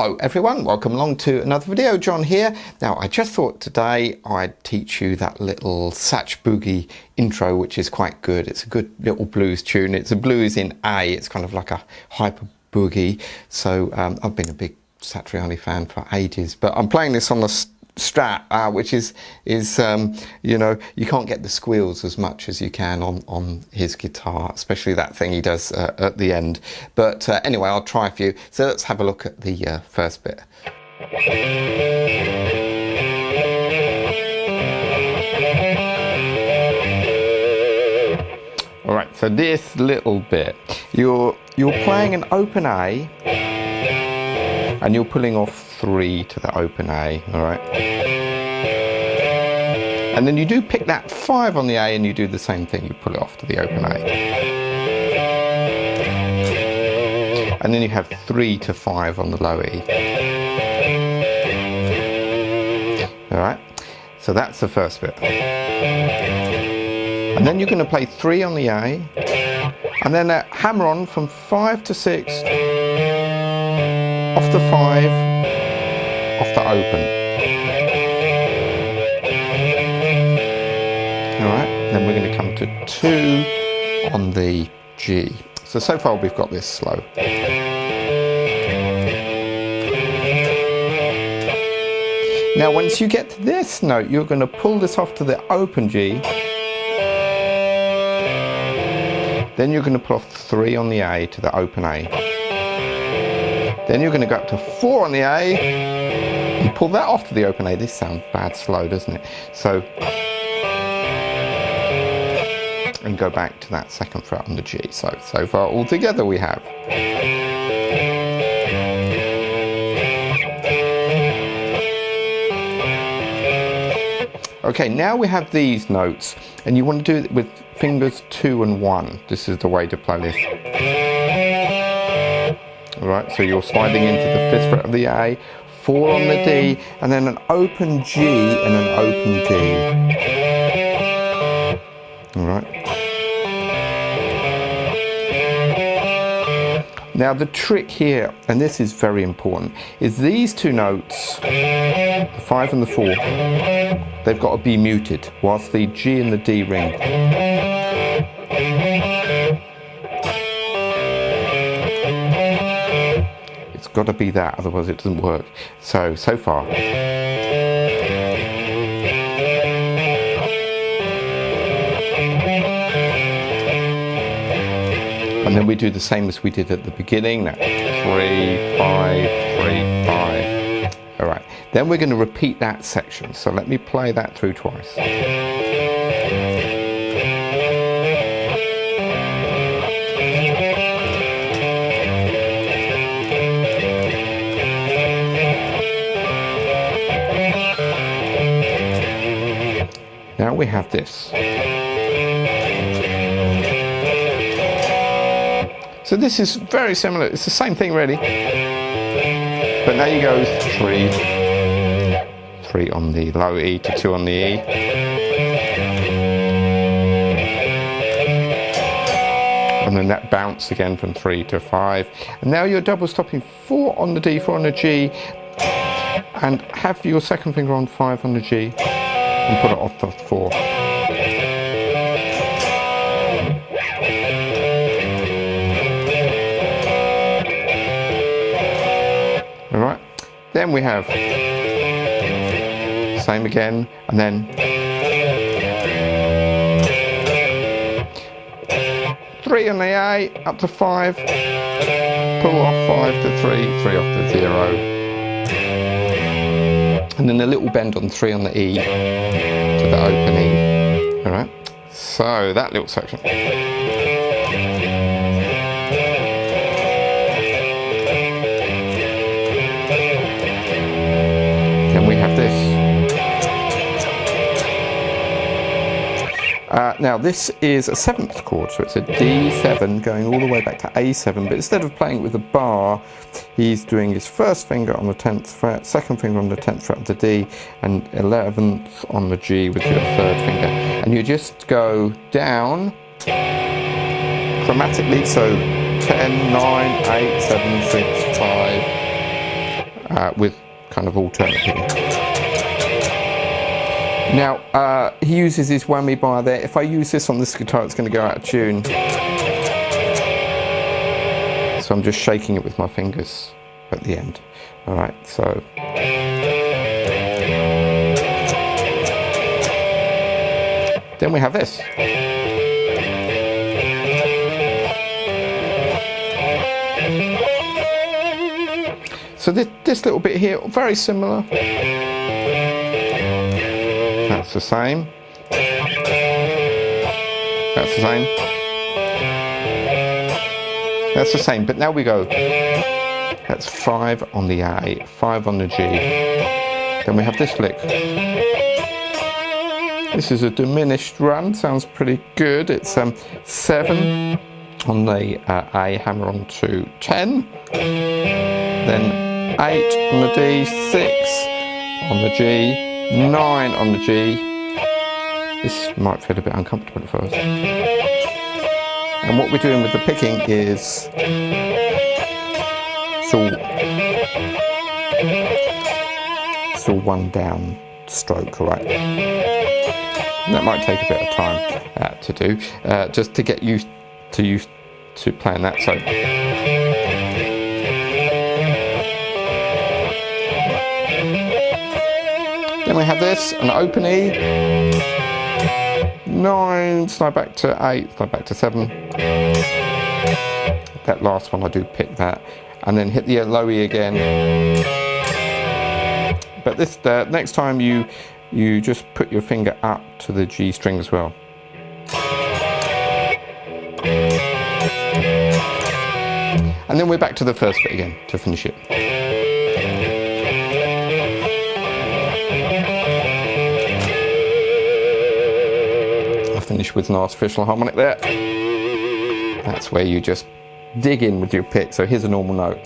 Hello everyone, welcome along to another video. John here. Now I just thought today I'd teach you that little Satch Boogie intro, which is quite good. It's a good little blues tune. It's a blues in A. It's kind of like a hyper boogie. So I've been a big Satriani fan for ages, but I'm playing this on the Strat, which is you know, you can't get the squeals as much as you can on his guitar, especially that thing he does at the end. But anyway, I'll try a few. So let's have a look at the first bit. All right, so this little bit, you're playing an open A, and you're pulling off 3 to the open A, all right? And then you do pick that 5 on the A and you do the same thing, you pull it off to the open A. And then you have 3 to 5 on the low E. All right, so that's the first bit. And then you're gonna play 3 on the A, and then hammer on from 5 to 6, off the 5, off the open. Alright, then we're going to come to 2 on the G. So far we've got this slow. Now once you get to this note, you're going to pull this off to the open G. Then you're going to pull off 3 on the A to the open A. Then you're going to go up to 4 on the A and pull that off to the open A. This sounds bad slow, doesn't it? So, and go back to that second fret on the G. So far all together we have. Okay, now we have these notes, and you want to do it with fingers 2 and 1. This is the way to play this. Alright, so you're sliding into the 5th fret of the A, 4 on the D, and then an open G and an open D. Alright. Now the trick here, and this is very important, is these two notes, the 5 and the 4, they've got to be muted whilst the G and the D ring. It's got to be that, otherwise it doesn't work. So far. And then we do the same as we did at the beginning. That 3, 5, 3, 5. All right. Then we're going to repeat that section. So let me play that through twice. Now we have this. So this is very similar. It's the same thing really. But now you go 3 on the low E to 2 on the E. And then that bounce again from 3 to 5. And now you're double stopping 4 on the D, 4 on the G. And have your second finger on 5 on the G. And put it off the 4. Alright, then we have same again, and then 3 on the A, up to 5, pull off 5 to 3, 3 off to 0. And then a little bend on 3 on the E to the open E. Alright, so that little section. Then we have this. Now this is a 7th chord, so it's a D7 going all the way back to A7, but instead of playing it with a bar, he's doing his first finger on the 10th fret, second finger on the 10th fret of the D, and 11th on the G with your 3rd finger. And you just go down chromatically, so 10, 9, 8, 7, 6, 5, with kind of alternate picking. Now, he uses his whammy bar there. If I use this on this guitar, it's going to go out of tune. So I'm just shaking it with my fingers at the end. All right, so. Then we have this. So this little bit here, very similar. That's the same. That's the same. That's the same, but now we go. That's 5 on the A, 5 on the G. Then we have this lick. This is a diminished run, sounds pretty good. It's 7 on the A, hammer on to 10. Then 8 on the D, 6 on the G, 9 on the G. This might feel a bit uncomfortable at first. And what we're doing with the picking is it's all one down stroke, right? And that might take a bit of time to do, just to get used to playing that. So then we have this, an open E, 9, slide back to 8, slide back to 7. That last one I do pick that, and then hit the low E again. But this next time you just put your finger up to the G string as well. And then we're back to the first bit again to finish it. I finish with an artificial harmonic there. That's where you just dig in with your pick. So here's a normal note.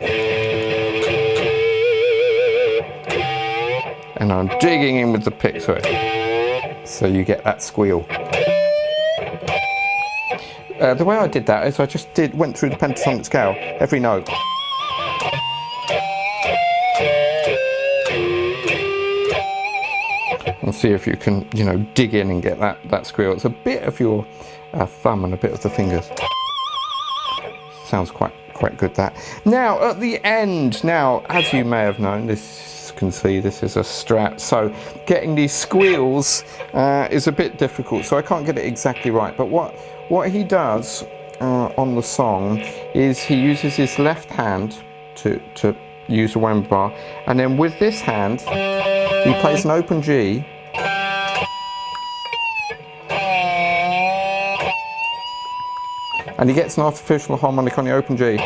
And I'm digging in with the pick, so you get that squeal. The way I did that is I just went through the pentatonic scale, every note. And see if you can, dig in and get that squeal. It's a bit of your thumb and a bit of the fingers. Sounds quite good, that. Now, at the end, as you may have known, can see this is a Strat, so getting these squeals is a bit difficult, so I can't get it exactly right. But what he does on the song is he uses his left hand to use a whammy bar, and then with this hand he plays an open G, and he gets an artificial harmonic on the open G,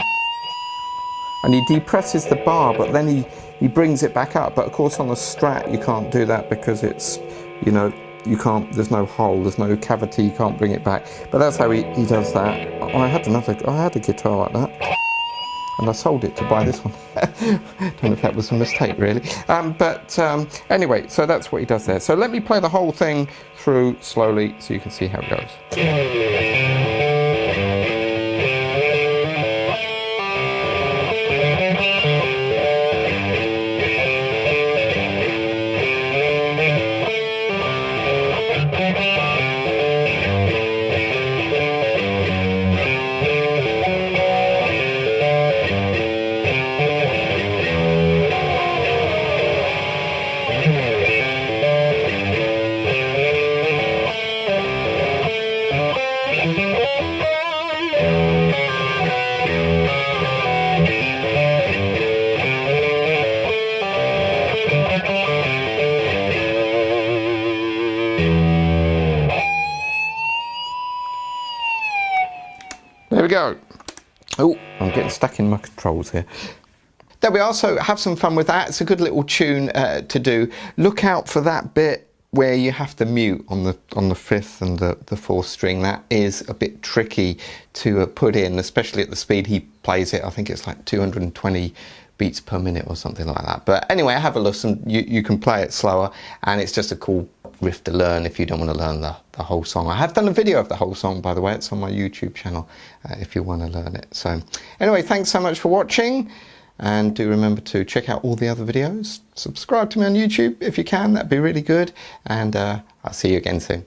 and he depresses the bar, but then he brings it back up. But of course on the Strat you can't do that because it's, you can't, there's no hole, there's no cavity, you can't bring it back. But that's how he does that. I had a guitar like that, and I sold it to buy this one. Don't know if that was a mistake really. Anyway, so that's what he does there. So let me play the whole thing through slowly so you can see how it goes. There we go. Oh, I'm getting stuck in my controls here. There we are, so have some fun with that. It's a good little tune to do. Look out for that bit where you have to mute on the fifth and the fourth string. That is a bit tricky to put in, especially at the speed he plays it. I think it's like 220 beats per minute or something like that. But anyway, have a listen. You can play it slower, and it's just a cool riff to learn if you don't want to learn the whole song. I have done a video of the whole song, by the way. It's on my YouTube channel if you want to learn it. So anyway, thanks so much for watching. and do remember to check out all the other videos. Subscribe to me on YouTube if you can, that'd be really good, and I'll see you again soon.